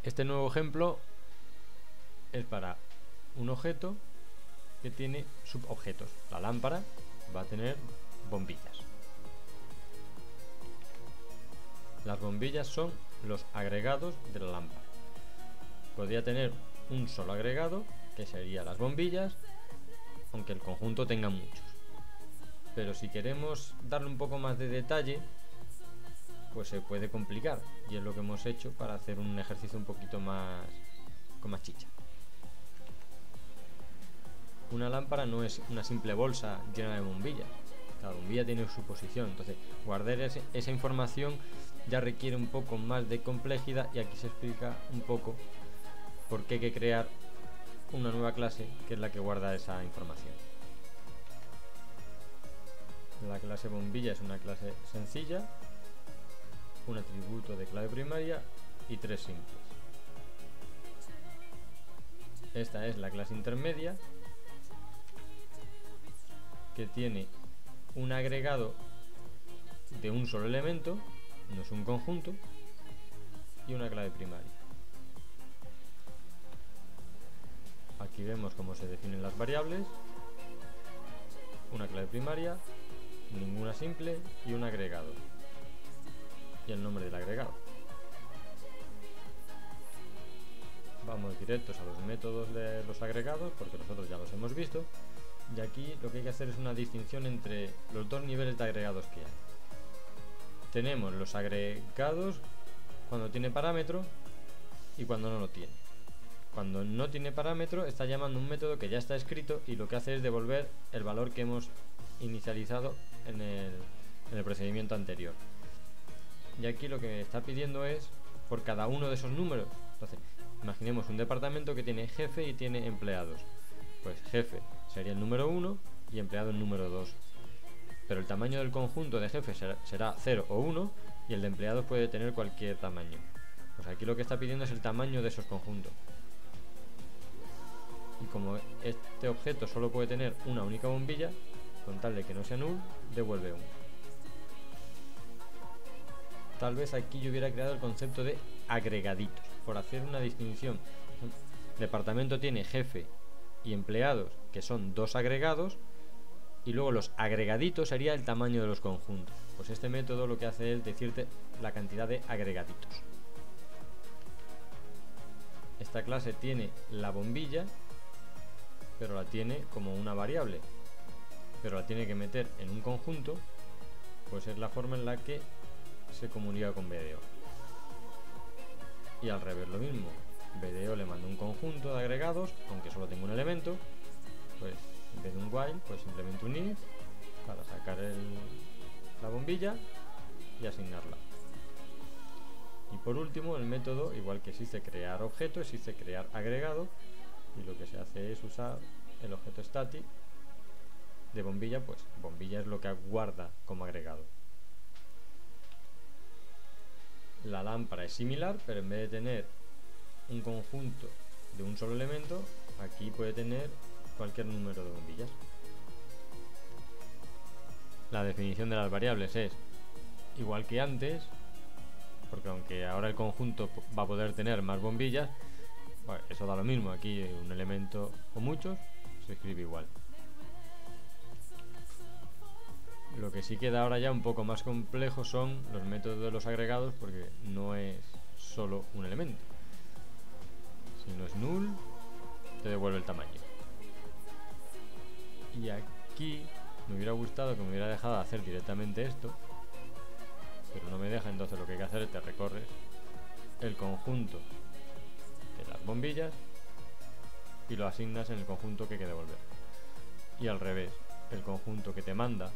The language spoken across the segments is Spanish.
Este nuevo ejemplo es para un objeto que tiene subobjetos. La lámpara va a tener bombillas. Las bombillas son los agregados de la lámpara. Podría tener un solo agregado, que sería las bombillas, aunque el conjunto tenga muchos. Pero si queremos darle un poco más de detalle, pues se puede complicar, y es lo que hemos hecho para hacer un ejercicio un poquito más con más chicha. Una lámpara no es una simple bolsa llena de bombillas. Cada bombilla tiene su posición, entonces guardar esa información ya requiere un poco más de complejidad, y aquí se explica un poco por qué hay que crear una nueva clase que es la que guarda esa información. La clase bombilla es una clase sencilla, un atributo de clave primaria y 3 simples. Esta es la clase intermedia, que tiene un agregado de un solo elemento, no es un conjunto, y una clave primaria. Aquí vemos cómo se definen las variables: una clave primaria, ninguna simple y un agregado, y el nombre del agregado. Vamos directos a los métodos de los agregados, porque nosotros ya los hemos visto, y aquí lo que hay que hacer es una distinción entre los dos niveles de agregados que hay. Tenemos los agregados cuando tiene parámetro y cuando no lo tiene. Cuando no tiene parámetro está llamando un método que ya está escrito, y lo que hace es devolver el valor que hemos inicializado en el procedimiento anterior. Y aquí lo que me está pidiendo es por cada uno de esos números. Entonces, imaginemos un departamento que tiene jefe y tiene empleados. Pues jefe sería el número 1 y empleado el número 2. Pero el tamaño del conjunto de jefe será 0 o 1, y el de empleados puede tener cualquier tamaño. Pues aquí lo que está pidiendo es el tamaño de esos conjuntos. Y como este objeto solo puede tener una única bombilla, con tal de que no sea null, devuelve 1. Tal vez aquí yo hubiera creado el concepto de agregaditos, por hacer una distinción. Departamento tiene jefe y empleados, que son dos agregados, y luego los agregaditos sería el tamaño de los conjuntos. Pues este método lo que hace es decirte la cantidad de agregaditos. Esta clase tiene la bombilla, pero la tiene como una variable, pero la tiene que meter en un conjunto, pues es la forma en la que se comunica con BDO. Y al revés lo mismo, BDO le manda un conjunto de agregados, aunque solo tenga un elemento, pues en vez de un while, pues simplemente un if para sacar la bombilla y asignarla. Y por último, el método, igual que existe crear objeto, existe crear agregado, y lo que se hace es usar el objeto static de bombilla, pues bombilla es lo que guarda como agregado. La lámpara es similar, pero en vez de tener un conjunto de un solo elemento, aquí puede tener cualquier número de bombillas. La definición de las variables es igual que antes, porque aunque ahora el conjunto va a poder tener más bombillas, bueno, eso da lo mismo. Aquí un elemento o muchos se escribe igual. Lo que sí queda ahora ya un poco más complejo son los métodos de los agregados, porque no es solo un elemento. Si no es null, te devuelve el tamaño. Y aquí me hubiera gustado que me hubiera dejado de hacer directamente esto, pero no me deja. Entonces lo que hay que hacer es te recorres el conjunto de las bombillas y lo asignas en el conjunto que hay que devolver. Y al revés, el conjunto que te manda,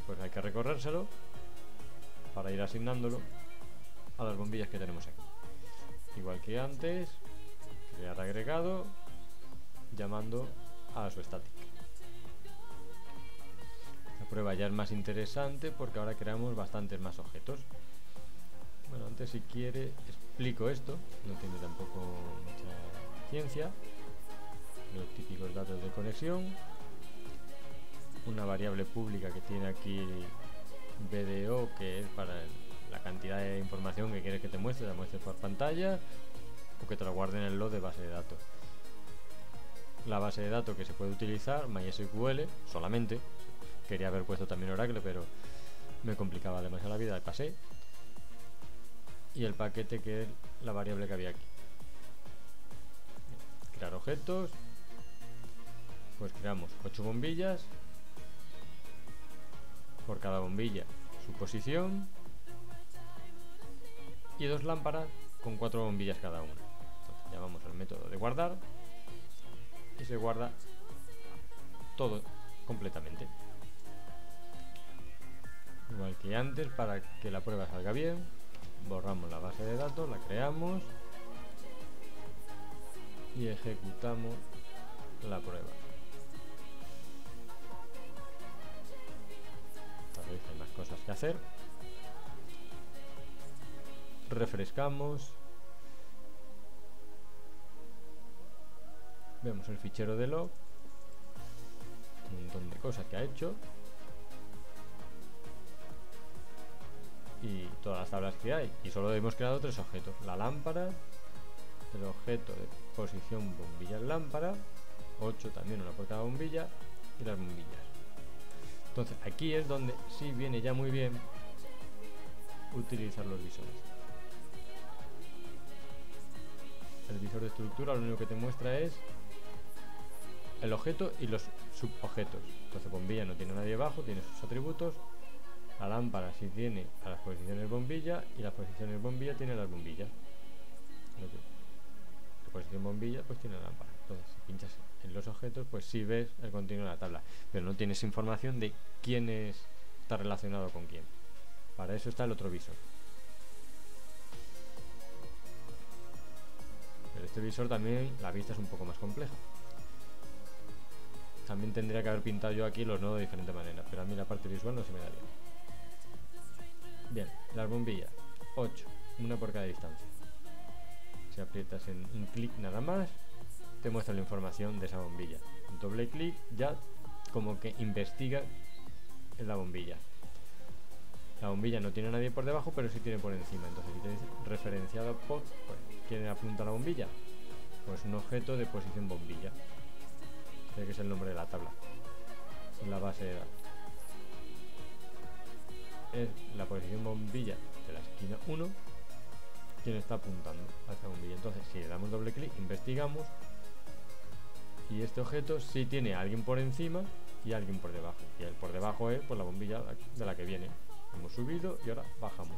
pues hay que recorrérselo para ir asignándolo a las bombillas que tenemos aquí. Igual que antes, crear agregado llamando a su static. La prueba ya es más interesante porque ahora creamos bastantes más objetos. Bueno, antes, si quiere, explico esto, no tiene tampoco mucha ciencia. Los típicos datos de conexión, una variable pública que tiene aquí BDO, que es para la cantidad de información que quieres que te muestre, la muestre por pantalla, o que te lo guarde en el log de base de datos. La base de datos que se puede utilizar, MySQL solamente. Quería haber puesto también Oracle, pero me complicaba demasiado la vida y pasé. Y el paquete, que es la variable que había aquí. Crear objetos. Pues creamos 8 bombillas. Por cada bombilla su posición. Y 2 lámparas con 4 bombillas cada una. Entonces llamamos el método de guardar. Y se guarda todo completamente. Igual que antes, para que la prueba salga bien, borramos la base de datos, la creamos y ejecutamos la prueba. Tal vez hay más cosas que hacer. Refrescamos. Vemos el fichero de log, un montón de cosas que ha hecho y todas las tablas que hay, y solo hemos creado 3 objetos: la lámpara, el objeto de posición bombillas lámpara, 8 también, una por cada bombilla, y las bombillas. Entonces aquí es donde sí viene ya muy bien utilizar los visores. El visor de estructura lo único que te muestra es el objeto y los subobjetos. Entonces bombilla no tiene nadie abajo, tiene sus atributos. La lámpara sí tiene a las posiciones bombilla, y las posiciones bombilla tiene las bombillas. La posición bombilla pues tiene la lámpara. Entonces si pinchas en los objetos pues sí ves el contenido de la tabla, pero no tienes información de quién está relacionado con quién. Para eso está el otro visor. Pero este visor también, la vista es un poco más compleja. También tendría que haber pintado yo aquí los nodos de diferente manera, pero a mí la parte visual no se me daría. Bien, las bombillas, 8, una por cada distancia. Si aprietas en un clic nada más, te muestra la información de esa bombilla. Un doble clic ya como que investiga en la bombilla. La bombilla no tiene a nadie por debajo, pero sí tiene por encima. Entonces si te dice referenciado por, pues, ¿quién apunta a la bombilla? Pues un objeto de posición bombilla, que es el nombre de la tabla en la base de datos. Es la posición bombilla de la esquina 1 quien está apuntando a esta bombilla. Entonces si le damos doble clic, investigamos, y este objeto sí tiene a alguien por encima y a alguien por debajo, y el por debajo es pues la bombilla de la que viene. Hemos subido y ahora bajamos.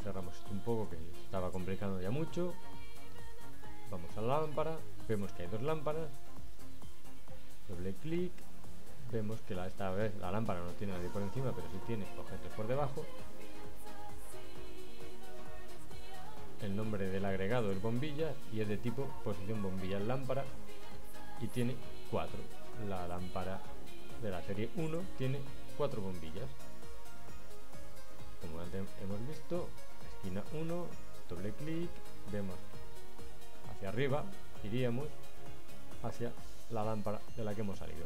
Cerramos esto un poco, que estaba complicando ya mucho. Vamos a la lámpara, vemos que hay 2 lámparas, doble clic, vemos que esta vez la lámpara no tiene nadie por encima, pero sí tiene objetos por debajo. El nombre del agregado es bombilla y es de tipo posición bombilla lámpara, y tiene 4. La lámpara de la serie 1 tiene 4 bombillas. Como antes hemos visto, esquina 1, doble clic, vemos hacia arriba, iríamos hacia la lámpara de la que hemos salido.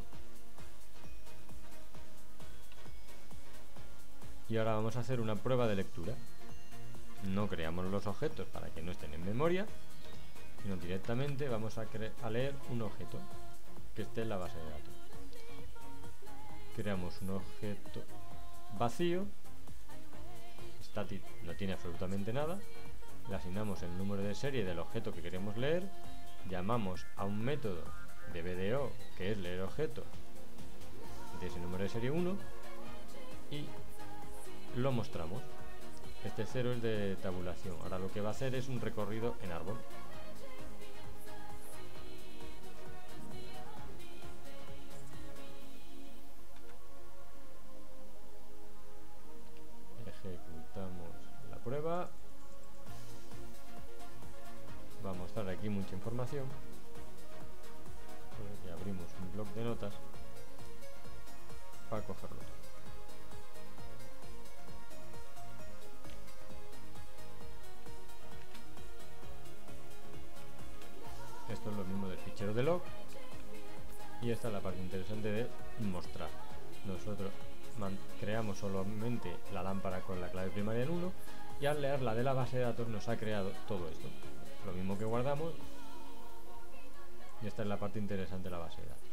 Y ahora vamos a hacer una prueba de lectura. No creamos los objetos para que no estén en memoria, sino directamente vamos a leer un objeto que esté en la base de datos. Creamos un objeto vacío, static, no tiene absolutamente nada. Le asignamos el número de serie del objeto que queremos leer, llamamos a un método de BDO que es leer objeto de ese número de serie 1 y lo mostramos. Este 0 es de tabulación. Ahora lo que va a hacer es un recorrido en árbol. Ejecutamos la prueba. Va a mostrar aquí mucha información. Y abrimos un bloc de notas para cogerlo. Esto es lo mismo del fichero de log, y esta es la parte interesante de mostrar. Nosotros creamos solamente la lámpara con la clave primaria en 1, y al leerla de la base de datos nos ha creado todo esto. Lo mismo que guardamos, y esta es la parte interesante de la base de datos.